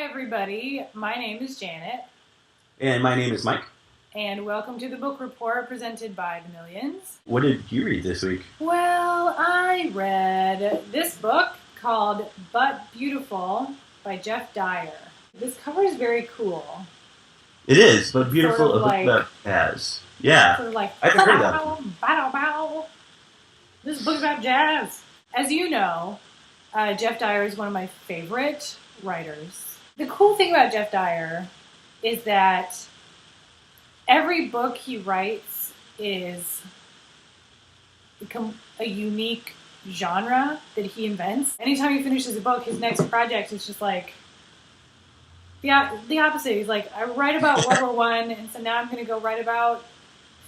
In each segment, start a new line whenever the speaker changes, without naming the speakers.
Hi, everybody. My name is Janet.
And my name is Mike.
And welcome to the book report presented by The Millions.
What did you read this week?
Well, I read this book called But Beautiful by Geoff Dyer. This cover is very cool.
It is, but beautiful
sort of like,
about jazz. Yeah.
Sort of like,
I've heard that.
Bow. This book's about jazz. As you know, Geoff Dyer is one of my favorite writers. The cool thing about Geoff Dyer is that every book he writes is a unique genre that he invents. Anytime he finishes a book, his next project is just like the opposite. He's like, I write about World War I, and so now I'm going to go write about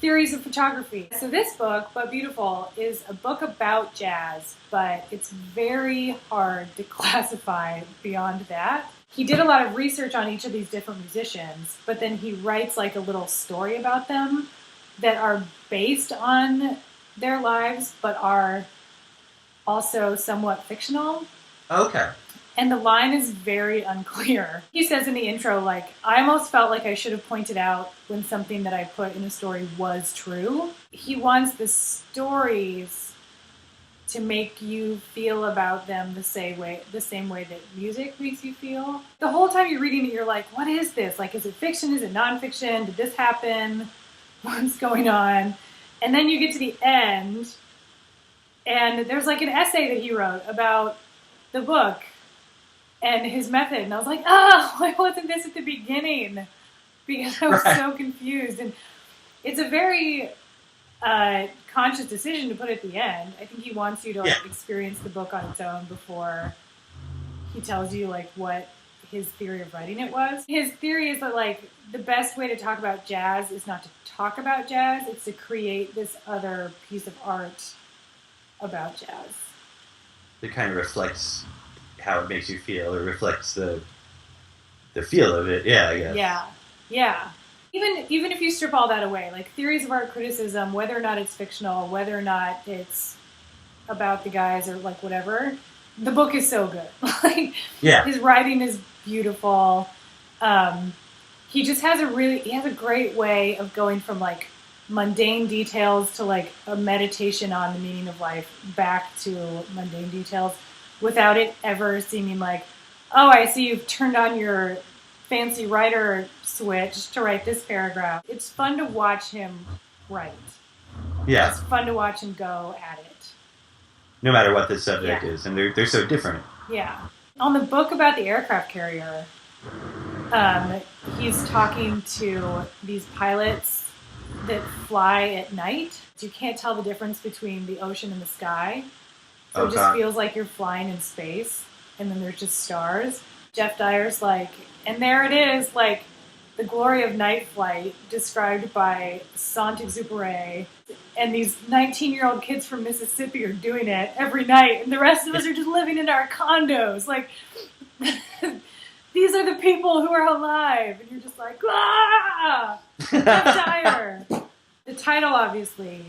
theories of photography. So this book, But Beautiful, is a book about jazz, but it's very hard to classify beyond that. He did a lot of research on each of these different musicians, but then he writes like a little story about them that are based on their lives, but are also somewhat fictional.
Okay.
And the line is very unclear. He says in the intro, like, I almost felt like I should have pointed out when something that I put in a story was true. He wants the stories to make you feel about them the same way that music makes you feel. The whole time you're reading it, you're like, what is this? Like, is it fiction? Is it nonfiction? Did this happen? What's going on? And then you get to the end, and there's like an essay that he wrote about the book and his method. And I was like, oh, why wasn't this at the beginning? Because I was so confused. And it's a very conscious decision to put at the end. I think he wants you to experience the book on its own before he tells you like what his theory of writing it was. His theory is that like the best way to talk about jazz is not to talk about jazz, it's to create this other piece of art about jazz.
It kind of reflects how it makes you feel. It reflects the feel of it. Yeah, I guess.
Yeah. Even if you strip all that away, like theories of art criticism, whether or not it's fictional, whether or not it's about the guys or like whatever, the book is so good. His writing is beautiful. He just has a great way of going from like mundane details to like a meditation on the meaning of life back to mundane details without it ever seeming like, oh, I see you've turned on your fancy writer switch to write this paragraph. It's fun to watch him write.
Yeah.
It's fun to watch him go at it.
No matter what the subject is, and they're so different.
Yeah. On the book about the aircraft carrier, he's talking to these pilots that fly at night. You can't tell the difference between the ocean and the sky. So it just feels like you're flying in space, and then there's just stars. Geoff Dyer's like, and there it is, like the glory of night flight described by Saint-Exupéry. And these 19-year-old kids from Mississippi are doing it every night, and the rest of us are just living in our condos. Like, these are the people who are alive, and you're just like, ah! Geoff Dyer. The title, obviously,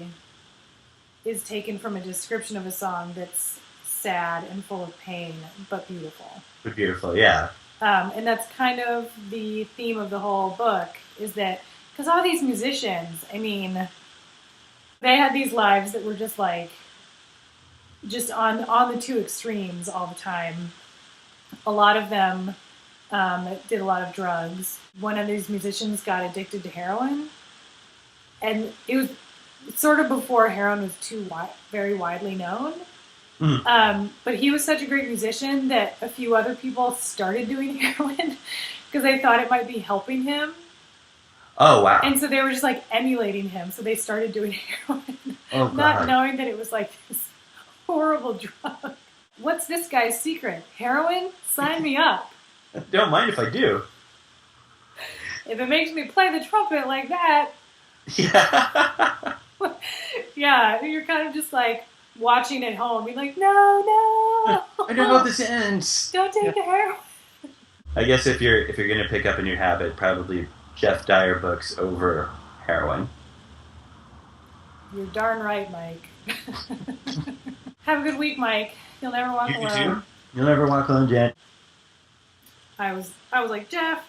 is taken from a description of a song that's sad and full of pain, but beautiful.
But beautiful, yeah.
And that's kind of the theme of the whole book, is that, because all these musicians, I mean, they had these lives that were just like, just on the two extremes all the time. A lot of them did a lot of drugs. One of these musicians got addicted to heroin, and it was sort of before heroin was very widely known.
Mm.
But he was such a great musician that a few other people started doing heroin because they thought it might be helping him.
Oh, wow.
And so they were just like emulating him. So they started doing heroin, not knowing that it was like this horrible drug. What's this guy's secret? Heroin? Sign me up.
Don't mind if I do.
If it makes me play the trumpet like that.
Yeah.
Yeah, you're kind of just like watching at home. You're like, no.
I don't know how this ends.
Don't take the heroin.
I guess if you're going to pick up a new habit, probably Geoff Dyer books over heroin.
You're darn right, Mike. Have a good week, Mike. You'll never walk alone.
You too. You'll never walk alone, Jen.
I was like, Geoff,